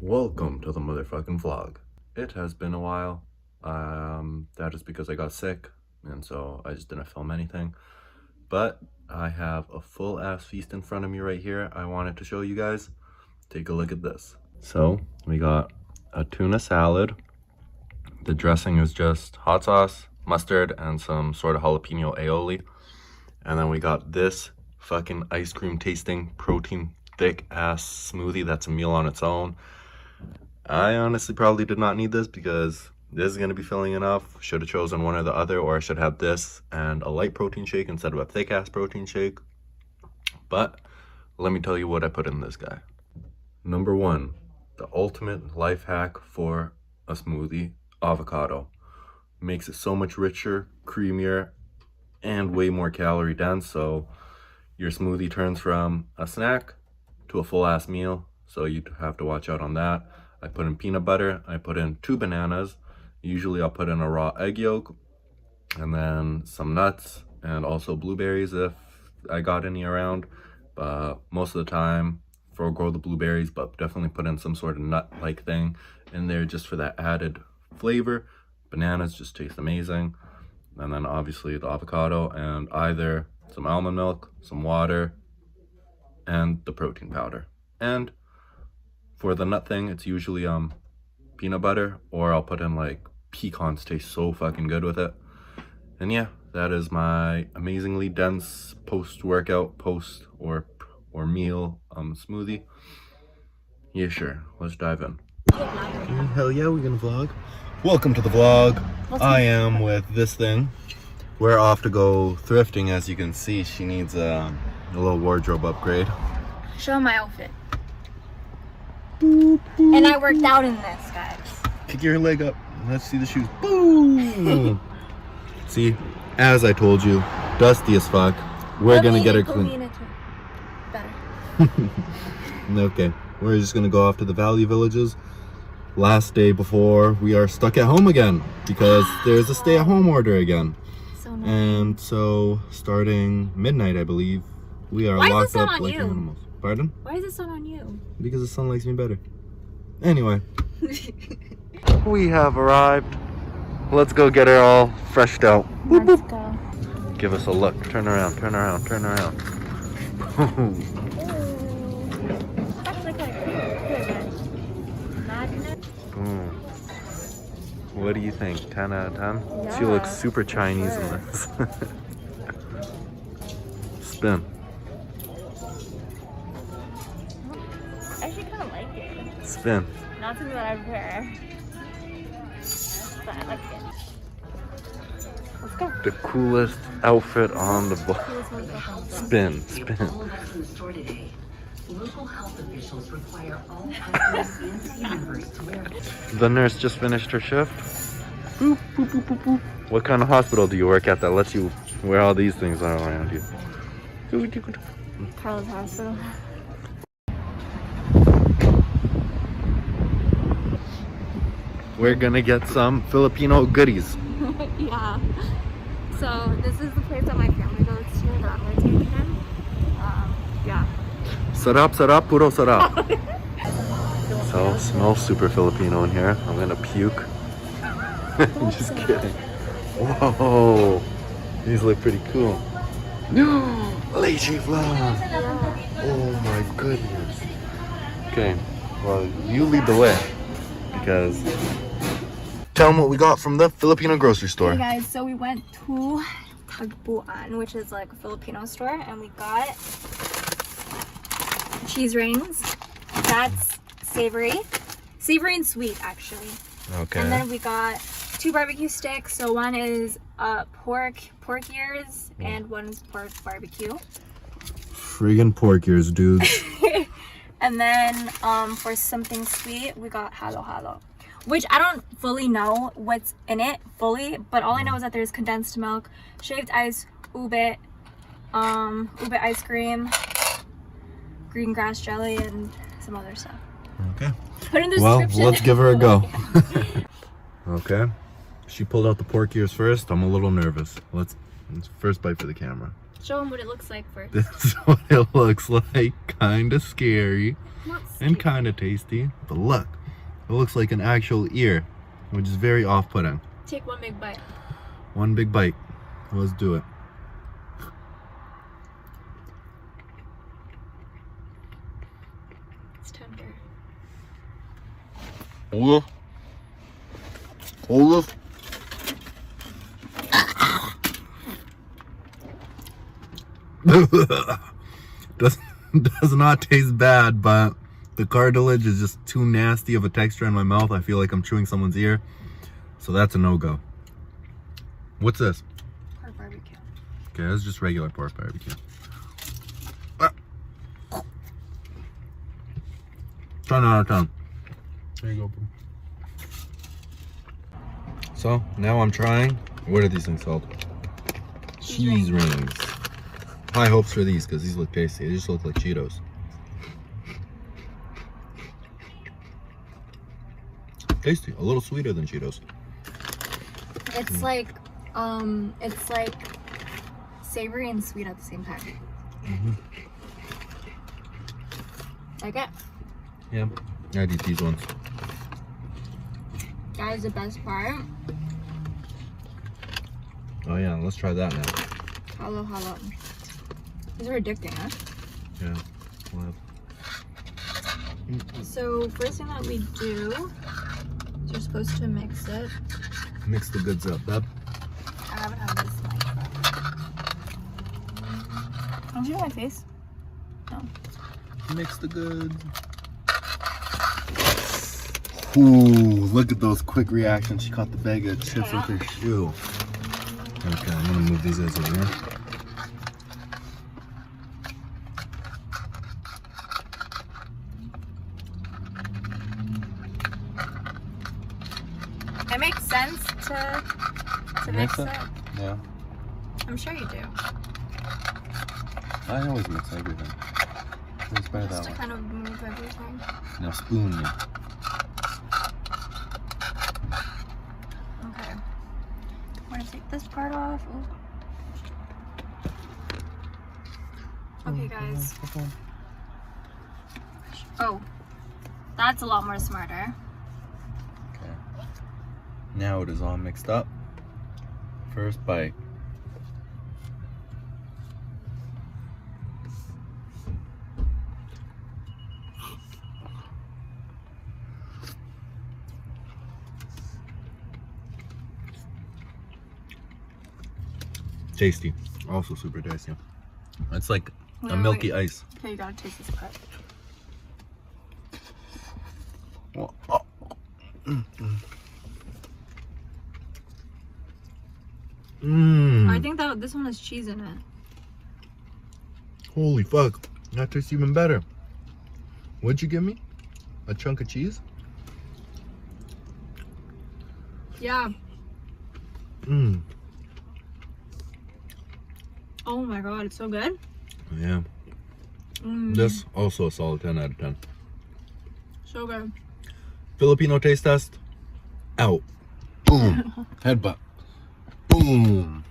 Welcome to the motherfucking vlog. It has been a while. That is because I got sick, and so I just didn't film anything. But I have a full ass feast in front of me right here. I wanted to show you guys. Take a look at this. So we got a tuna salad. The dressing is just hot sauce, mustard, and some sort of jalapeno aioli. And then we got this fucking ice cream tasting protein thick ass smoothie that's a meal on its own. I honestly probably did not need this because this is going to be filling enough. Should have chosen one or the other, or I should have this and a light protein shake instead of a thick ass protein shake. But let me tell you what I put in this guy. Number one, the ultimate life hack for a smoothie, avocado. Makes it so much richer, creamier, and way more calorie dense, so your smoothie turns from a snack to a full ass meal, so you have to watch out on that. I put in peanut butter, I put in 2 bananas, usually I'll put in a raw egg yolk, and then some nuts, and also blueberries if I got any around, but most of the time forego the blueberries, but definitely put in some sort of nut like thing in there just for that added flavor. Bananas just taste amazing. And then obviously the avocado and either some almond milk, some water, and the protein powder. And for the nut thing, it's usually peanut butter, or I'll put in like pecans. Taste so fucking good with it. And yeah, that is my amazingly dense post-workout, or meal smoothie. Yeah, sure. Let's dive in. Hell yeah, we're gonna vlog. Welcome to the vlog. I am with this thing. We're off to go thrifting. As you can see, she needs a little wardrobe upgrade. Show my outfit. Boop, boop, and I worked out in this, guys. Kick your leg up. Let's see the shoes. Boom! See, as I told you, dusty as fuck. We're gonna get her clean. Better. Okay, we're just gonna go off to the Valley Villages. Last day before we are stuck at home again because there's a stay-at-home order again. So nice. And so starting midnight, I believe, we are locked up like animals. Pardon? Why is the sun on you? Because the sun likes me better. Anyway. We have arrived. Let's go get her all freshed out. Let's go. Give us a look. Turn around, turn around, turn around. Boom. What do you think? 10 out of 10? Yeah. She looks super Chinese in this. Spin. I actually kind of like it. Spin. Not something that I'd wear, but I like it. Let's go. The coolest outfit on the block. Spin, spin. Local health officials require all customers and city members to wear. The nurse just finished her shift. Boop, boop, boop, boop, boop. What kind of hospital do you work at that lets you wear all these things around you? Carlos Hospital. We're gonna get some Filipino goodies. Yeah. So this is the place that my family goes to that we're taking him. Yeah. Sarap, puro sarap. So, smells super Filipino in here. I'm gonna puke. Just kidding. Whoa, these look pretty cool. Leche flan. Oh my goodness. Okay, well, you lead the way because tell them what we got from the Filipino grocery store. Hey guys, so we went to Tagpuan, which is like a Filipino store, and we got cheese rings. That's savory and sweet actually. Okay. And then we got 2 barbecue sticks. So one is pork ears and one is pork barbecue. Friggin' pork ears, dudes. And then for something sweet, we got halo, which I don't fully know what's in it fully, but all I know is that there's condensed milk, shaved ice, ube ice cream, green grass jelly, and some other stuff. Okay. Put in the well, description. let's give her a go. Okay. She pulled out the pork ears first. I'm a little nervous. Let's first bite for the camera. Show them what it looks like first. This is what it looks like. Kind of scary. Not and kind of tasty. But look, it looks like an actual ear, which is very off-putting. Take one big bite. One big bite. Let's do it. It's tender. Hold it. Hold it. does not taste bad, but the cartilage is just too nasty of a texture in my mouth. I feel like I'm chewing someone's ear, so that's a no-go. What's this? Pork barbecue. Okay, that's just regular pork barbecue. 10 out of 10. There you go. So now I'm trying. What are these things called? Cheese rings. High hopes for these because these look tasty. They just look like Cheetos. Tasty. A little sweeter than Cheetos. It's like savory and sweet at the same time. Like it? Yeah. I'd eat these ones. That is the best part. Oh yeah, let's try that now. Hello, hello. These are addicting, huh? Yeah. We'll So first thing that we do is you're supposed to mix it. mix the goods up, bub. I haven't had this like Don't you know my face? No. Mix the goods. Ooh, look at those quick reactions. She caught the bag of chips with her shoe. Okay, I'm gonna move these guys over here. It makes sense to mix it. Yeah. I'm sure you do. I always mix everything. It's better Just that to way. kind of move everything. Now spoon me. Okay. I'm gonna take this part off. Ooh. Okay, guys. Oh, that's a lot more smarter. Okay. Now it is all mixed up. First bite. Tasty. Also super tasty. It's like Wait, a wait, milky wait. ice. Okay, you gotta taste this part. Oh, oh. I think that this one has cheese in it. Holy fuck. That tastes even better. What'd you give me? A chunk of cheese? Yeah. Mmm. Oh my god, it's so good. Yeah. This also a solid 10 out of 10. So good. Filipino taste test. Out. Boom. Headbutt. Boom.